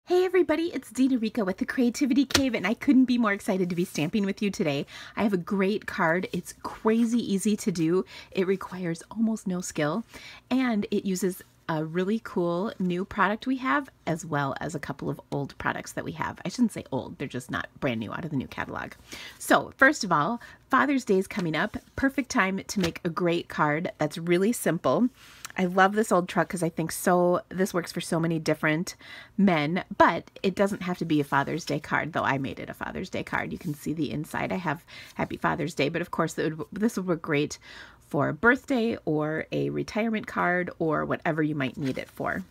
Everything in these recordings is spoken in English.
Hey everybody, it's Dina Rica with the Creativity Cave, and I couldn't be more excited to be stamping with you today. I have a great card. It's crazy easy to do. It requires almost no skill, and it uses a really cool new product we have, as well as a couple of old products that we have. I shouldn't say old, they're just not brand new out of the new catalog. So first of all, Father's Day is coming up. Perfect time to make a great card that's really simple. I love this old truck because I think this works for so many different men, but it doesn't have to be a Father's Day card, though I made it a Father's Day card. You can see the inside. I have Happy Father's Day, but of course this would work great for a birthday or a retirement card or whatever you might need it for.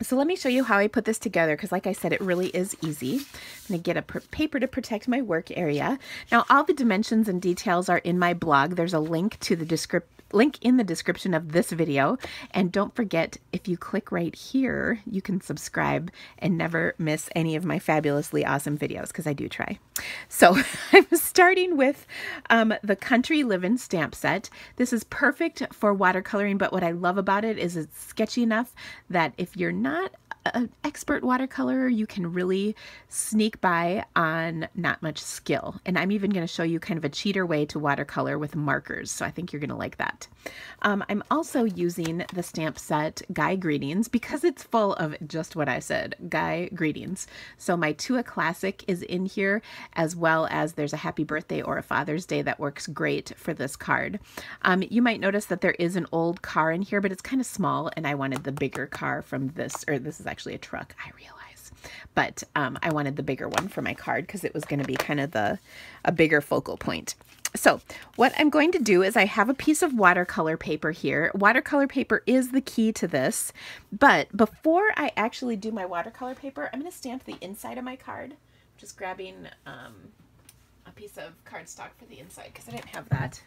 So let me show you how I put this together, because like I said, it really is easy. I'm going to get a paper to protect my work area. Now, all the dimensions and details are in my blog. There's a link to the link in the description of this video. And don't forget, if you click right here, you can subscribe and never miss any of my fabulously awesome videos, because I do try. So I'm starting with the Country Livin' stamp set. This is perfect for watercoloring, but what I love about it is it's sketchy enough that if you're not an expert watercolorer, you can really sneak by on not much skill. And I'm even going to show you kind of a cheater way to watercolor with markers. So I think you're going to like that. I'm also using the stamp set Guy Greetings because it's full of just what I said, Guy Greetings. So my Tua Classic is in here, as well as there's a Happy Birthday or a Father's Day that works great for this card. You might notice that there is an old car in here, but it's kind of small, and I wanted the bigger car from this, or this is actually a truck, I realize. But I wanted the bigger one for my card because it was going to be kind of a bigger focal point. So what I'm going to do is I have a piece of watercolor paper here. Watercolor paper is the key to this, but before I actually do my watercolor paper, I'm going to stamp the inside of my card. Just grabbing a piece of cardstock for the inside because I didn't have that.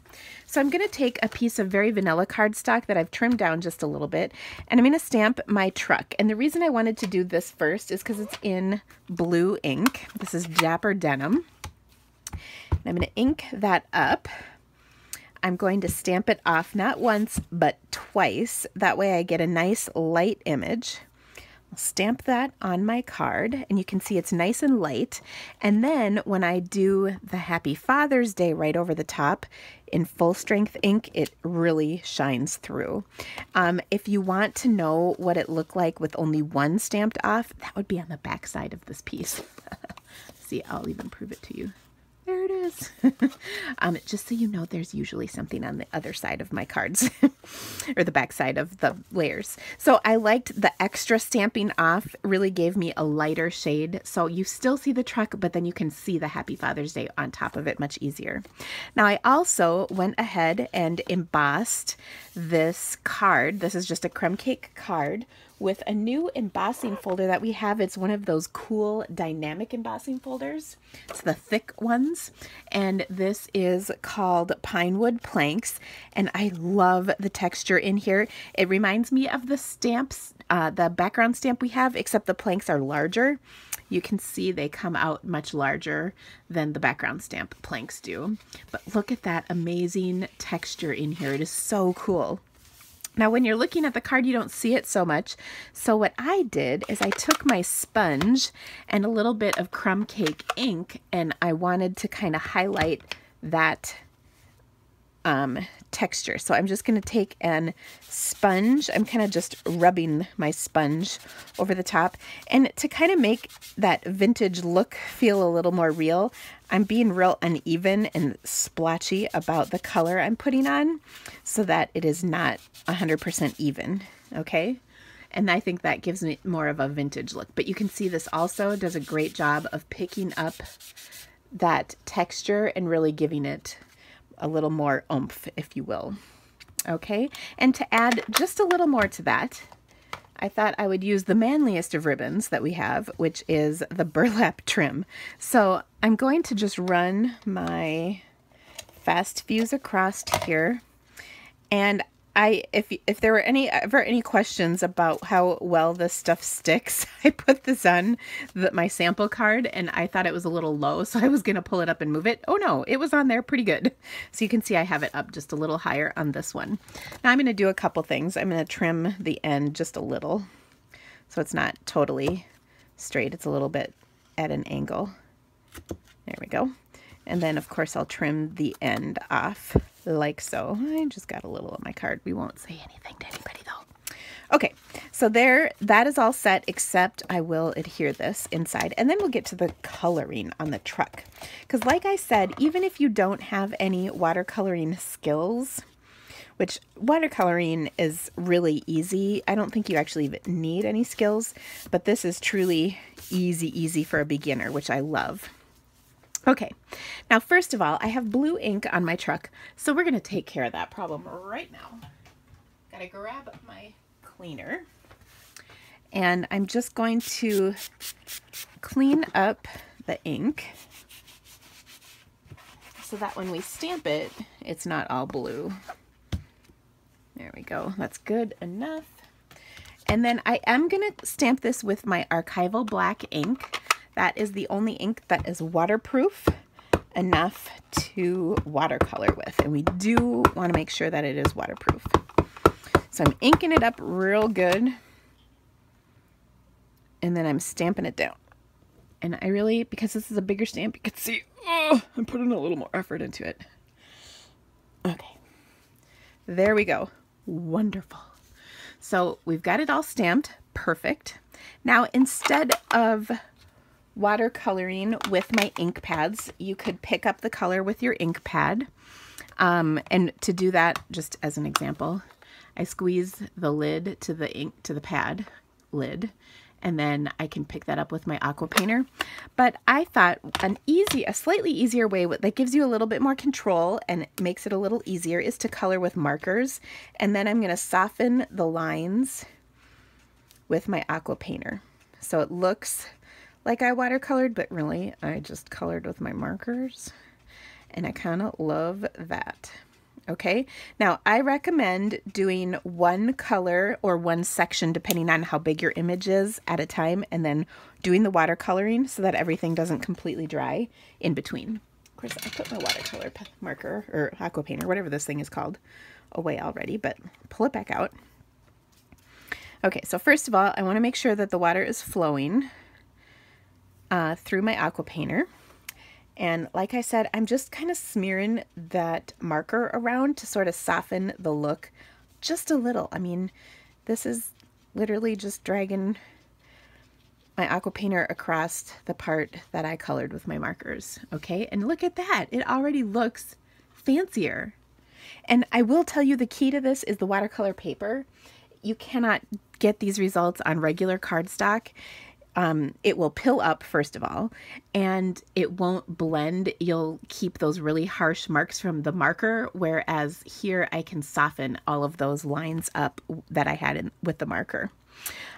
So I'm going to take a piece of very vanilla cardstock that I've trimmed down just a little bit, and I'm going to stamp my truck. And the reason I wanted to do this first is because it's in blue ink. This is Dapper Denim. And I'm going to ink that up. I'm going to stamp it off not once, but twice. That way I get a nice light image. I'll stamp that on my card, and you can see it's nice and light. And then when I do the Happy Father's Day right over the top in full strength ink, it really shines through. If you want to know what it looked like with only one stamped off, that would be on the back side of this piece. See, I'll even prove it to you. There it is. Just so you know, there's usually something on the other side of my cards or the back side of the layers. So I liked the extra stamping off, really gave me a lighter shade. So you still see the truck, but then you can see the Happy Father's Day on top of it much easier. Now I also went ahead and embossed this card. This is just a crumb cake card with a new embossing folder that we have. It's one of those cool dynamic embossing folders. It's the thick ones. And this is called Pinewood Planks. And I love the texture in here. It reminds me of the stamps, the background stamp we have, except the planks are larger. You can see they come out much larger than the background stamp planks do. But look at that amazing texture in here. It is so cool. Now, when you're looking at the card, you don't see it so much. So what I did is I took my sponge and a little bit of crumb cake ink, and I wanted to kind of highlight that texture. So I'm just going to take an sponge. I'm kind of just rubbing my sponge over the top. And to kind of make that vintage look feel a little more real, I'm being real uneven and splotchy about the color I'm putting on so that it is not 100% even, okay? And I think that gives me more of a vintage look. But you can see this also does a great job of picking up that texture and really giving it a little more oomph, if you will. Okay, and to add just a little more to that, I thought I would use the manliest of ribbons that we have, which is the burlap trim. So I'm going to just run my fast fuse across here, and if there were ever any questions about how well this stuff sticks, I put this on my sample card, and I thought it was a little low, so I was going to pull it up and move it. Oh no, it was on there pretty good. So you can see I have it up just a little higher on this one. Now I'm going to do a couple things. I'm going to trim the end just a little so it's not totally straight. It's a little bit at an angle. There we go. And then of course I'll trim the end off like so. I just got a little on my card. We won't say anything to anybody though. Okay, so there, that is all set, except I will adhere this inside, and then we'll get to the coloring on the truck. Because like I said, even if you don't have any watercoloring skills, which watercoloring is really easy. I don't think you actually even need any skills, but this is truly easy for a beginner, which I love. Okay, now first of all, I have blue ink on my truck, so we're gonna take care of that problem right now. Gotta grab my cleaner, and I'm just going to clean up the ink so that when we stamp it, it's not all blue. There we go, that's good enough. And then I am gonna stamp this with my archival black ink. That is the only ink that is waterproof enough to watercolor with. And we do want to make sure that it is waterproof. So I'm inking it up real good. And then I'm stamping it down. And I really, because this is a bigger stamp, you can see, oh, I'm putting a little more effort into it. Okay. There we go. Wonderful. So we've got it all stamped. Perfect. Now, instead of watercoloring with my ink pads, you could pick up the color with your ink pad. And to do that, just as an example, I squeeze the lid to the ink, to the pad lid, and then I can pick that up with my aqua painter. But I thought a slightly easier way that gives you a little bit more control and makes it a little easier is to color with markers. And then I'm going to soften the lines with my aqua painter. So it looks like I watercolored, but really I just colored with my markers, and I kind of love that. Okay, now I recommend doing one color or one section depending on how big your image is at a time, and then doing the watercoloring so that everything doesn't completely dry in between. Of course, I put my watercolor marker or aqua painter, whatever this thing is called, away already, but pull it back out. Okay, so first of all, I want to make sure that the water is flowing through my aqua painter. And like I said, I'm just kind of smearing that marker around to sort of soften the look just a little. I mean, this is literally just dragging my aqua painter across the part that I colored with my markers. Okay, and look at that. It already looks fancier. And I will tell you, the key to this is the watercolor paper. You cannot get these results on regular cardstock. It will pill up, first of all, and it won't blend. You'll keep those really harsh marks from the marker, whereas here I can soften all of those lines up that I had with the marker.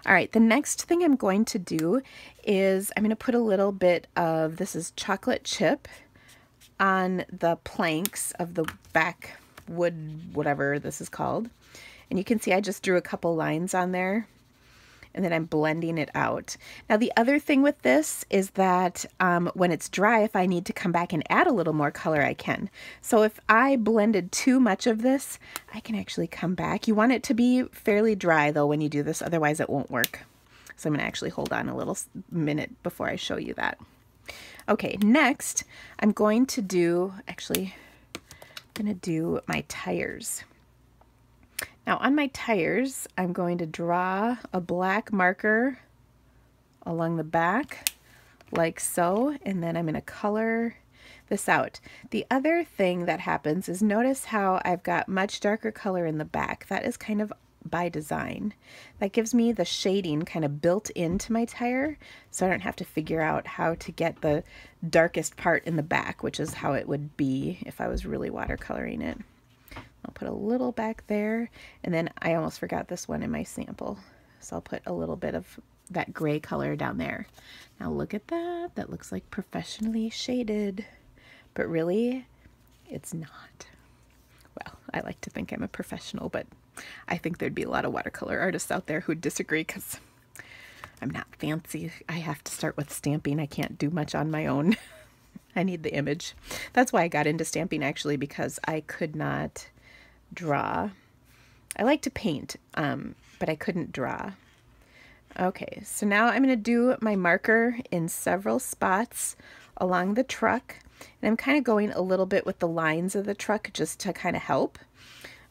All right, the next thing I'm going to do is I'm going to put a little bit of, this is chocolate chip, on the planks of the back wood, whatever this is called. And you can see I just drew a couple lines on there, and then I'm blending it out. Now the other thing with this is that when it's dry, if I need to come back and add a little more color, I can. So if I blended too much of this, I can actually come back. You want it to be fairly dry though when you do this, otherwise it won't work. So I'm gonna actually hold on a little minute before I show you that. Okay, next I'm going to do, my tires. Now on my tires, I'm going to draw a black marker along the back like so, and then I'm going to color this out. The other thing that happens is, notice how I've got much darker color in the back. That is kind of by design. That gives me the shading kind of built into my tire, so I don't have to figure out how to get the darkest part in the back, which is how it would be if I was really watercoloring it. I'll put a little back there, and then I almost forgot this one in my sample, so I'll put a little bit of that gray color down there. Now look at that. That looks like professionally shaded, but really it's not. Well, I like to think I'm a professional, but I think there'd be a lot of watercolor artists out there who'd disagree, because I'm not fancy. I have to start with stamping. I can't do much on my own. I need the image. That's why I got into stamping, actually, because I could not draw. I like to paint, but I couldn't draw. Okay, so now I'm going to do my marker in several spots along the truck. And I'm kind of going a little bit with the lines of the truck just to kind of help.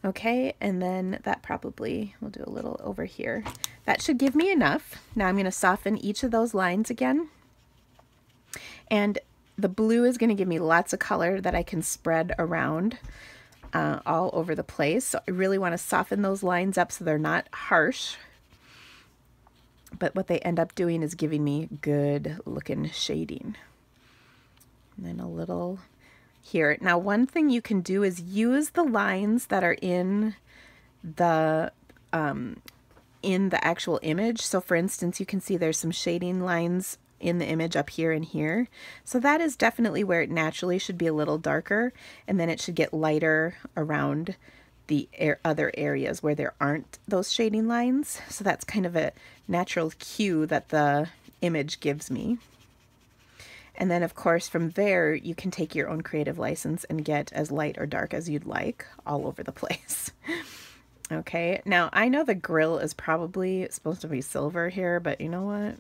Okay, and then that probably, we'll do a little over here. That should give me enough. Now I'm going to soften each of those lines again. And the blue is going to give me lots of color that I can spread around all over the place. So I really want to soften those lines up so they're not harsh. But what they end up doing is giving me good looking shading. And then a little here. Now, one thing you can do is use the lines that are in the actual image. So for instance, you can see there's some shading lines in the image up here and here. So that is definitely where it naturally should be a little darker, and then it should get lighter around the other areas where there aren't those shading lines. So that's kind of a natural cue that the image gives me. And then of course from there you can take your own creative license and get as light or dark as you'd like all over the place. Okay, now I know the grill is probably supposed to be silver here, but you know what?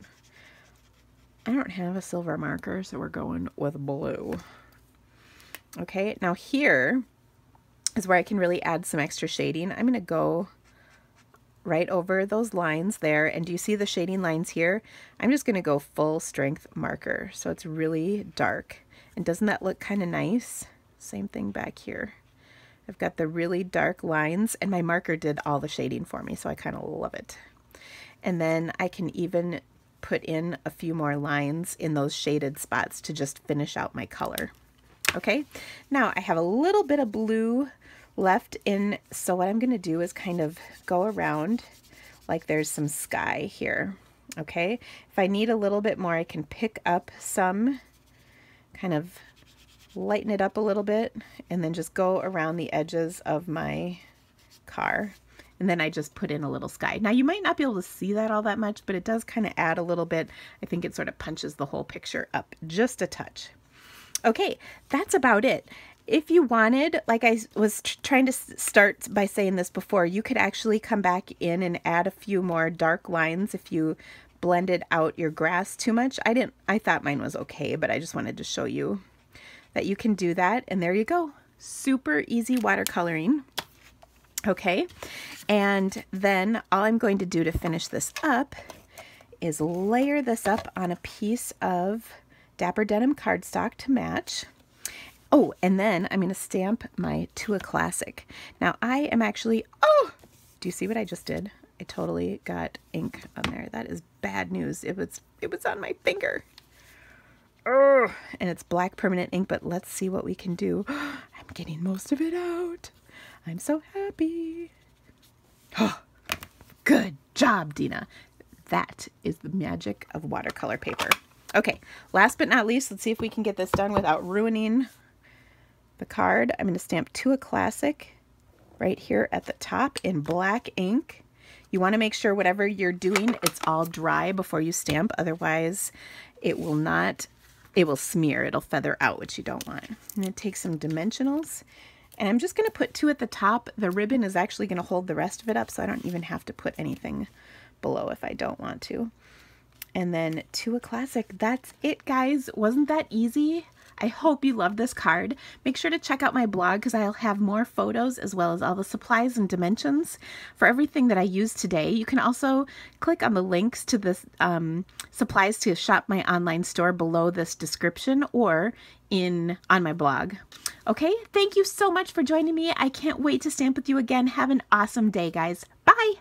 I don't have a silver marker, so we're going with blue. Okay, now here is where I can really add some extra shading. I'm going to go right over those lines there, and do you see the shading lines here? I'm just going to go full strength marker, so it's really dark. And doesn't that look kind of nice? Same thing back here. I've got the really dark lines, and my marker did all the shading for me, so I kind of love it. And then I can even put in a few more lines in those shaded spots to just finish out my color. Okay, now I have a little bit of blue left in, so what I'm going to do is kind of go around like there's some sky here. Okay, if I need a little bit more, I can pick up some, kind of lighten it up a little bit, and then just go around the edges of my car. And then I just put in a little sky. Now you might not be able to see that all that much, but it does kind of add a little bit. I think it sort of punches the whole picture up just a touch. Okay, that's about it. If you wanted, like I was trying to start by saying this before, you could actually come back in and add a few more dark lines if you blended out your grass too much. I thought mine was okay, but I just wanted to show you that you can do that. And there you go. Super easy watercoloring. Okay, and then all I'm going to do to finish this up is layer this up on a piece of Dapper Denim cardstock to match. Oh, and then I'm going to stamp my To a Classic. Now I am actually, oh, do you see what I just did? I totally got ink on there. That is bad news. It was on my finger. Oh, and it's black permanent ink, but let's see what we can do. I'm getting most of it out. I'm so happy. Oh, good job, Dina. That is the magic of watercolor paper. Okay, last but not least, let's see if we can get this done without ruining the card. I'm going to stamp To a Classic right here at the top in black ink. You want to make sure whatever you're doing, it's all dry before you stamp. Otherwise, it will smear. It'll feather out, which you don't want. I'm going to take some dimensionals. And I'm just going to put 2 at the top. The ribbon is actually going to hold the rest of it up, so I don't even have to put anything below if I don't want to. And then To a Classic. That's it, guys. Wasn't that easy? I hope you love this card. Make sure to check out my blog because I'll have more photos as well as all the supplies and dimensions for everything that I used today. You can also click on the links to the supplies to shop my online store below this description or on my blog. Okay, thank you so much for joining me. I can't wait to stamp with you again. Have an awesome day, guys. Bye!